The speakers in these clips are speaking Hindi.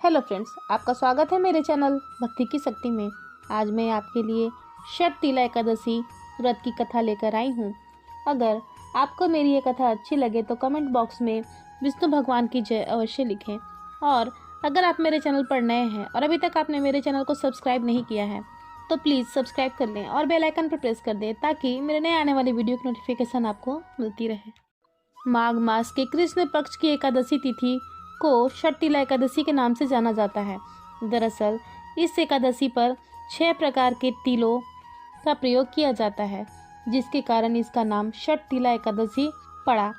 हेलो फ्रेंड्स, आपका स्वागत है मेरे चैनल भक्ति की शक्ति में। आज मैं आपके लिए षटतिला एकादशी व्रत की कथा लेकर आई हूँ। अगर आपको मेरी ये कथा अच्छी लगे तो कमेंट बॉक्स में विष्णु भगवान की जय अवश्य लिखें। और अगर आप मेरे चैनल पर नए हैं और अभी तक आपने मेरे चैनल को सब्सक्राइब नहीं किया है तो प्लीज़ सब्सक्राइब कर लें और बेल आइकन पर प्रेस कर दें ताकि मेरे नए आने वाली वीडियो की नोटिफिकेशन आपको मिलती रहे। माघ मास के कृष्ण पक्ष की एकादशी तिथि को षटतिला एकादशी के नाम से जाना जाता है। दरअसल इस एकादशी पर 6 प्रकार के तिलों का प्रयोग किया जाता है, जिसके कारण इसका नाम षटतिला एकादशी पड़ा।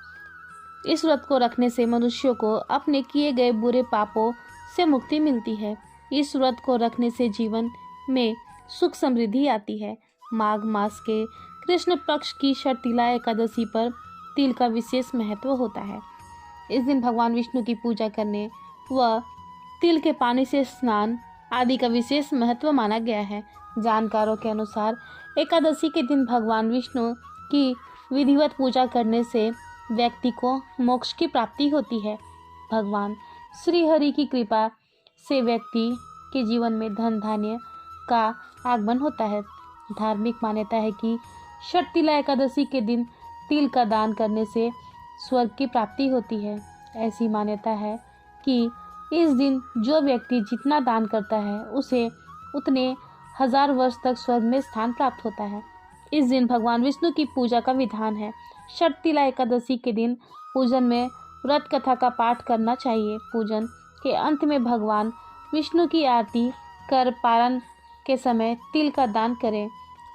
इस व्रत को रखने से मनुष्यों को अपने किए गए बुरे पापों से मुक्ति मिलती है। इस व्रत को रखने से जीवन में सुख समृद्धि आती है। माघ मास के कृष्ण पक्ष की षटतिला एकादशी पर तिल का विशेष महत्व होता है। इस दिन भगवान विष्णु की पूजा करने व तिल के पानी से स्नान आदि का विशेष महत्व माना गया है। जानकारों के अनुसार एकादशी के दिन भगवान विष्णु की विधिवत पूजा करने से व्यक्ति को मोक्ष की प्राप्ति होती है। भगवान श्री हरि की कृपा से व्यक्ति के जीवन में धन धान्य का आगमन होता है। धार्मिक मान्यता है कि षटतिला एकादशी के दिन तिल का दान करने से स्वर्ग की प्राप्ति होती है। ऐसी मान्यता है कि इस दिन जो व्यक्ति जितना दान करता है उसे उतने 1000 वर्ष तक स्वर्ग में स्थान प्राप्त होता है। इस दिन भगवान विष्णु की पूजा का विधान है। षटतिला एकादशी के दिन पूजन में व्रत कथा का पाठ करना चाहिए। पूजन के अंत में भगवान विष्णु की आरती कर पारण के समय तिल का दान करें।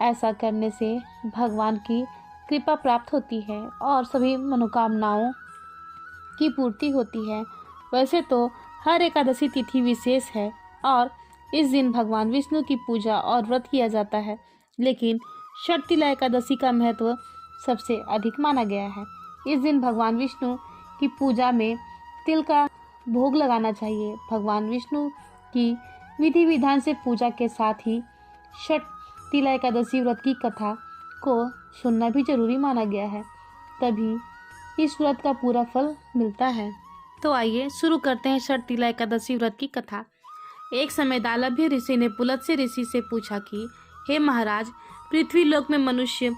ऐसा करने से भगवान की कृपा प्राप्त होती है और सभी मनोकामनाओं की पूर्ति होती है। वैसे तो हर एकादशी तिथि विशेष है और इस दिन भगवान विष्णु की पूजा और व्रत किया जाता है, लेकिन षटतिला एकादशी का महत्व सबसे अधिक माना गया है। इस दिन भगवान विष्णु की पूजा में तिल का भोग लगाना चाहिए। भगवान विष्णु की विधि विधान से पूजा के साथ ही षटतिला एकादशी व्रत की कथा को सुनना भी जरूरी माना गया है, तभी इस व्रत का पूरा फल मिलता है। तो आइए शुरू करते हैं षटतिला एकादशी व्रत की कथा। एक समय दालभ्य ऋषि ने पुलत्स्य ऋषि से पूछा कि हे महाराज, पृथ्वी लोक में मनुष्य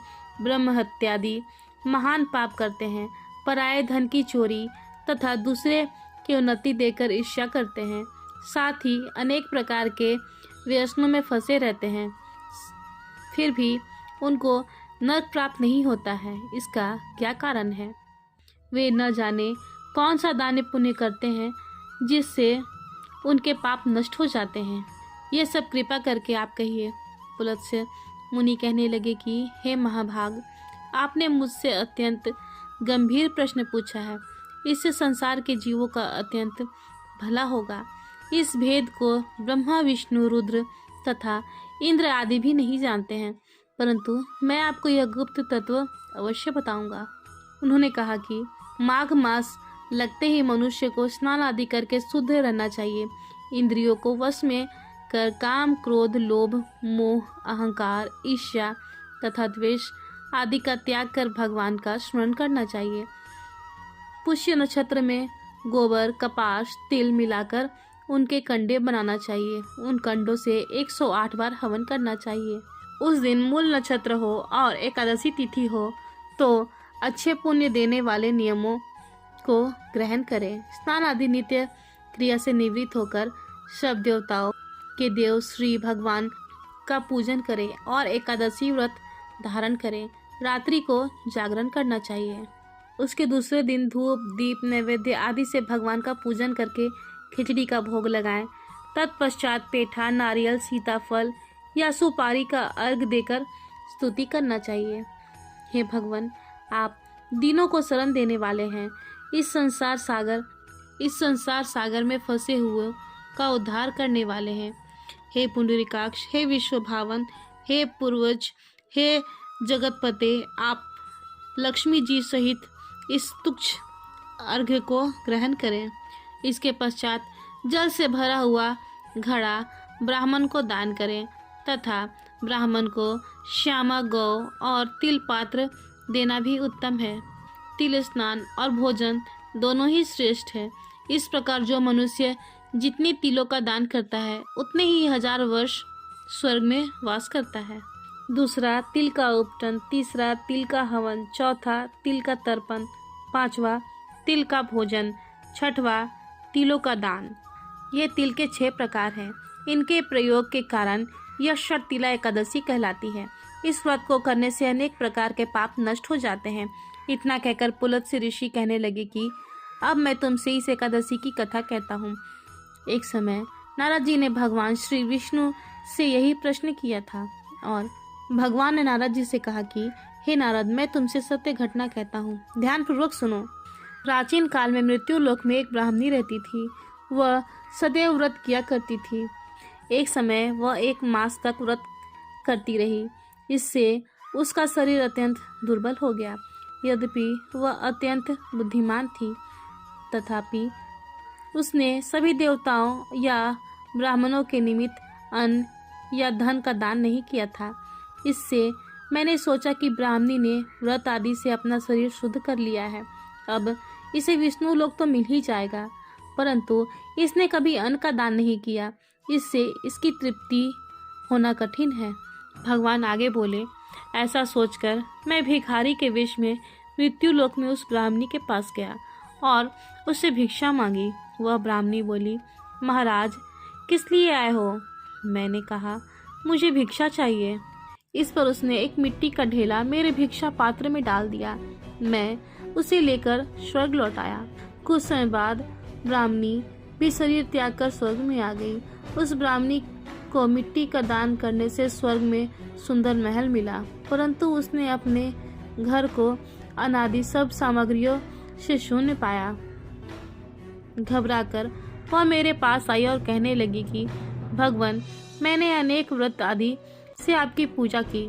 ब्रह्म हत्यादि महान पाप करते हैं, पराये धन की चोरी तथा दूसरे की उन्नति देकर ईर्ष्या करते हैं, साथ ही अनेक प्रकार के व्यसनों में फंसे रहते हैं, फिर भी उनको नरक प्राप्त नहीं होता है। इसका क्या कारण है? वे न जाने कौन सा दान पुण्य करते हैं जिससे उनके पाप नष्ट हो जाते हैं। ये सब कृपा करके आप कहिए। पुलत्स्य मुनि कहने लगे कि हे महाभाग, आपने मुझसे अत्यंत गंभीर प्रश्न पूछा है। इससे संसार के जीवों का अत्यंत भला होगा। इस भेद को ब्रह्मा विष्णु रुद्र तथा इंद्र आदि भी नहीं जानते हैं, परंतु मैं आपको यह गुप्त तत्व अवश्य बताऊंगा। उन्होंने कहा कि माघ मास लगते ही मनुष्य को स्नान आदि करके शुद्ध रहना चाहिए। इंद्रियों को वश में कर काम, क्रोध, लोभ, मोह, अहंकार, ईर्ष्या तथा द्वेष आदि का त्याग कर भगवान का स्मरण करना चाहिए। पुष्य नक्षत्र में गोबर, कपास, तिल मिलाकर उनके कंडे बनाना चाहिए। उन कंडों से 108 बार हवन करना चाहिए। उस दिन मूल नक्षत्र हो और एकादशी तिथि हो तो अच्छे पुण्य देने वाले नियमों को ग्रहण करें। स्नान आदि नित्य क्रिया से निवृत्त होकर सब देवताओं के देव श्री भगवान का पूजन करें और एकादशी व्रत धारण करें। रात्रि को जागरण करना चाहिए। उसके दूसरे दिन धूप, दीप, नैवेद्य आदि से भगवान का पूजन करके खिचड़ी का भोग लगाएं। तत्पश्चात पेठा, नारियल, सीताफल या सुपारी का अर्घ देकर स्तुति करना चाहिए। हे भगवान, आप दीनों को शरण देने वाले हैं। इस संसार सागर में फंसे हुए का उद्धार करने वाले हैं। हे पुंडरीकाक्ष, हे विश्वभावन, हे पूर्वज, हे जगतपते, आप लक्ष्मी जी सहित इस तुच्छ अर्घ्य को ग्रहण करें। इसके पश्चात जल से भरा हुआ घड़ा ब्राह्मण को दान करें तथा ब्राह्मण को श्यामा गौ और तिल पात्र देना भी उत्तम है। तिल स्नान और भोजन दोनों ही श्रेष्ठ है। इस प्रकार जो मनुष्य जितने तिलों का दान करता है उतने ही 1000 वर्ष स्वर्ग में वास करता है। दूसरा, तिल का उपटन। तीसरा, तिल का हवन। चौथा, तिल का तर्पण। पांचवा, तिल का भोजन। छठवा, तिलों का दान। ये तिल के 6 प्रकार हैं। इनके प्रयोग के कारण यह षट तिला एकादशी कहलाती है। इस व्रत को करने से अनेक प्रकार के पाप नष्ट हो जाते हैं। इतना कहकर पुलत्स्य ऋषि कहने लगे कि अब मैं तुमसे इस एकादशी की कथा कहता हूँ। एक समय नारद जी ने भगवान श्री विष्णु से यही प्रश्न किया था और भगवान ने नारद जी से कहा कि हे नारद, मैं तुमसे सत्य घटना कहता हूँ, ध्यान पूर्वक सुनो। प्राचीन काल में मृत्यु लोक में एक ब्राह्मणी रहती थी। वह सदैव व्रत किया करती थी। एक समय वह 1 मास तक व्रत करती रही। इससे उसका शरीर अत्यंत दुर्बल हो गया। यद्यपि वह अत्यंत बुद्धिमान थी, तथापि उसने सभी देवताओं या ब्राह्मणों के निमित्त अन्न या धन का दान नहीं किया था। इससे मैंने सोचा कि ब्राह्मणी ने व्रत आदि से अपना शरीर शुद्ध कर लिया है, अब इसे विष्णु लोक तो मिल ही जाएगा, परंतु इसने कभी अन्न का दान नहीं किया, इससे इसकी तृप्ति होना कठिन है। भगवान आगे बोले, ऐसा सोचकर मैं भिखारी के वेश में मृत्यु लोक में उस ब्राह्मणी के पास गया और उससे भिक्षा मांगी। वह ब्राह्मणी बोली, महाराज, किस लिए आए हो? मैंने कहा, मुझे भिक्षा चाहिए। इस पर उसने एक मिट्टी का ढेला मेरे भिक्षा पात्र में डाल दिया। मैं उसे लेकर स्वर्ग लौट आया। कुछ समय बाद ब्राह्मणी भी शरीर त्याग कर स्वर्ग में आ गई। उस ब्राह्मणी को मिट्टी का दान करने से स्वर्ग में सुंदर महल मिला, परंतु उसने अपने घर को अनादि सब सामग्रियों से शून्य पाया। घबराकर वह मेरे पास आई और कहने लगी कि भगवान, मैंने अनेक व्रत आदि से आपकी पूजा की,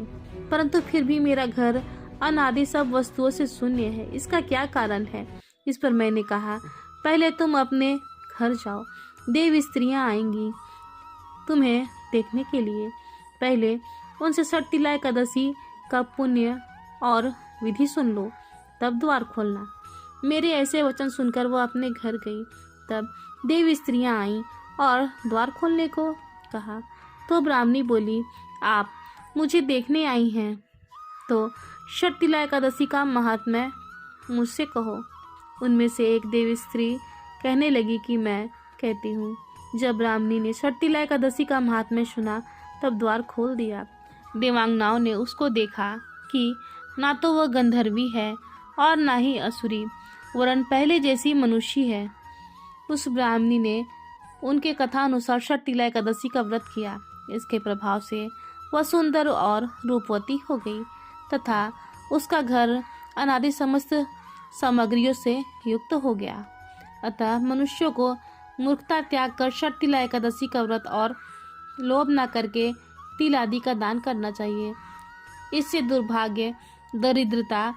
परंतु फिर भी मेरा घर अनादि सब वस्तुओं से शून्य है। इसका क्या कारण है? इस पर मैंने कहा, पहले तुम अपने घर जाओ, देव स्त्रियां आएंगी तुम्हें देखने के लिए। पहले उनसे षट तिला एकादशी का पुण्य और विधि सुन लो, तब द्वार खोलना। मेरे ऐसे वचन सुनकर वह अपने घर गई। तब देव स्त्रियां आईं और द्वार खोलने को कहा तो ब्राह्मणी बोली, आप मुझे देखने आई हैं तो षट तिला एकादशी का महात्म्य मुझसे कहो। उनमें से एक देव स्त्री कहने लगी कि मैं कहती हूँ। जब ब्राह्मणी ने षट तिला एकादशी का महात्म्य सुना तब द्वार खोल दिया। देवांगनाओं ने उसको देखा कि ना तो वह गंधर्वी है और ना ही असुरी, वरन पहले जैसी मनुष्य है। उस ब्राह्मणी ने उनके कथा अनुसार षट तिला एकादशी का व्रत किया। इसके प्रभाव से वह सुंदर और रूपवती हो गई तथा उसका घर अनादि समस्त सामग्रियों से युक्त हो गया। अतः मनुष्यों को मूर्खता त्याग कर षट तिला एकादशी का व्रत और लोभ न करके तिल आदि का दान करना चाहिए। इससे दुर्भाग्य, दरिद्रता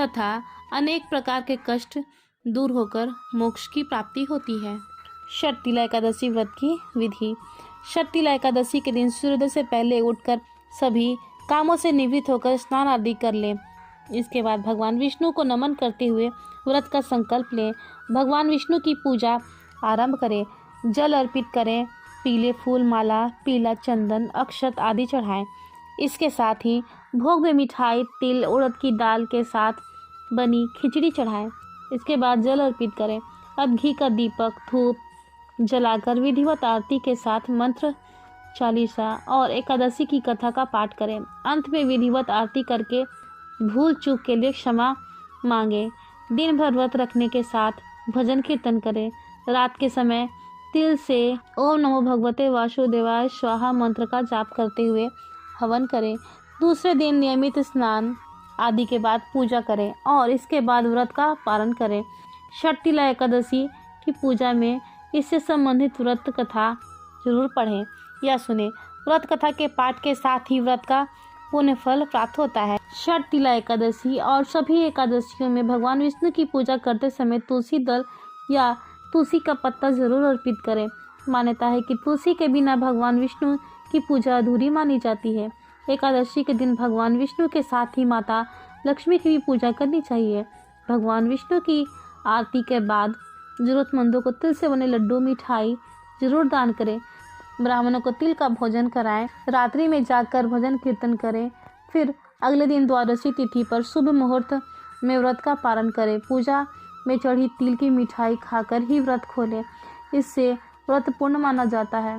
तथा अनेक प्रकार के कष्ट दूर होकर मोक्ष की प्राप्ति होती है। षट तिला एकादशी व्रत की विधि। षट तिला एकादशी के दिन सूर्योदय से पहले उठकर सभी कामों से निवृत्त होकर स्नान आदि कर लें। इसके बाद भगवान विष्णु को नमन करते हुए व्रत का संकल्प लें। भगवान विष्णु की पूजा आरंभ करें। जल अर्पित करें, पीले फूल माला, पीला चंदन, अक्षत आदि चढ़ाएं। इसके साथ ही भोग में मिठाई, तिल, उड़द की दाल के साथ बनी खिचड़ी चढ़ाएं। इसके बाद जल अर्पित करें। अब घी का दीपक, धूप जलाकर विधिवत आरती के साथ मंत्र चालीसा और एकादशी की कथा का पाठ करें। अंत में विधिवत आरती करके भूल चूक के लिए क्षमा मांगे। दिन भर व्रत रखने के साथ भजन कीर्तन करें। रात के समय तिल से ओम नमो भगवते वासुदेवाय स्वाहा मंत्र का जाप करते हुए हवन करें। दूसरे दिन नियमित स्नान आदि के बाद पूजा करें और इसके बाद व्रत का पालन करें। षट तिला एकादशी की पूजा में इससे संबंधित व्रत कथा जरूर पढ़ें या सुने। व्रत कथा के पाठ के साथ ही व्रत का पुण्य फल प्राप्त होता है। षट तिला एकादशी और सभी एकादशियों में भगवान विष्णु की पूजा करते समय तुलसी दल या तुलसी का पत्ता जरूर अर्पित करें। मान्यता है कि तुलसी के बिना भगवान विष्णु की पूजा अधूरी मानी जाती है। एकादशी के दिन भगवान विष्णु के साथ ही माता लक्ष्मी की भी पूजा करनी चाहिए। भगवान विष्णु की आरती के बाद जरूरतमंदों को तिल से बने लड्डू, मिठाई, जरूर दान करें। ब्राह्मणों को तिल का भोजन कराएं। रात्रि में जागकर भजन कीर्तन करें। फिर अगले दिन द्वादशी तिथि पर शुभ मुहूर्त में व्रत का पारण करें। पूजा में चढ़ी तिल की मिठाई खाकर ही व्रत खोलें, इससे व्रत पूर्ण माना जाता है।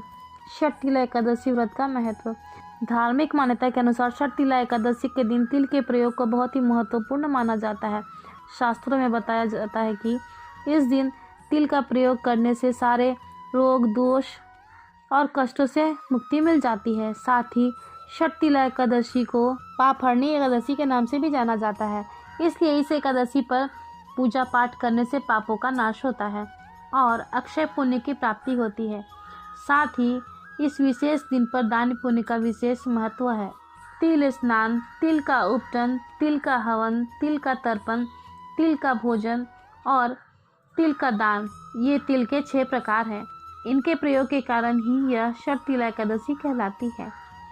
षठ तिला एकादशी व्रत का महत्व। धार्मिक मान्यता के अनुसार षठ तिला एकादशी के दिन तिल के प्रयोग को बहुत ही महत्वपूर्ण माना जाता है। शास्त्रों में बताया जाता है कि इस दिन तिल का प्रयोग करने से सारे रोग, दोष और कष्टों से मुक्ति मिल जाती है। साथ ही षठ तिला एकादशी को पापहरणी एकादशी के नाम से भी जाना जाता है, इसलिए इस एकादशी पर पूजा पाठ करने से पापों का नाश होता है और अक्षय पुण्य की प्राप्ति होती है। साथ ही इस विशेष दिन पर दान पुण्य का विशेष महत्व है। तिल स्नान, तिल का उपटन, तिल का हवन, तिल का तर्पण, तिल का भोजन और तिल का दान, ये तिल के 6 प्रकार हैं। इनके प्रयोग के कारण ही यह षठ तिला एकादशी कहलाती है।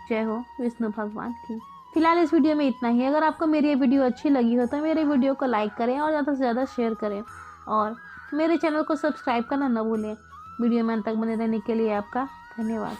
जय हो विष्णु भगवान की। फिलहाल इस वीडियो में इतना ही। अगर आपको मेरी ये वीडियो अच्छी लगी हो तो मेरे वीडियो को लाइक करें और ज़्यादा से ज़्यादा शेयर करें और मेरे चैनल को सब्सक्राइब करना न भूलें। वीडियो में अंत तक बने रहने के लिए आपका धन्यवाद।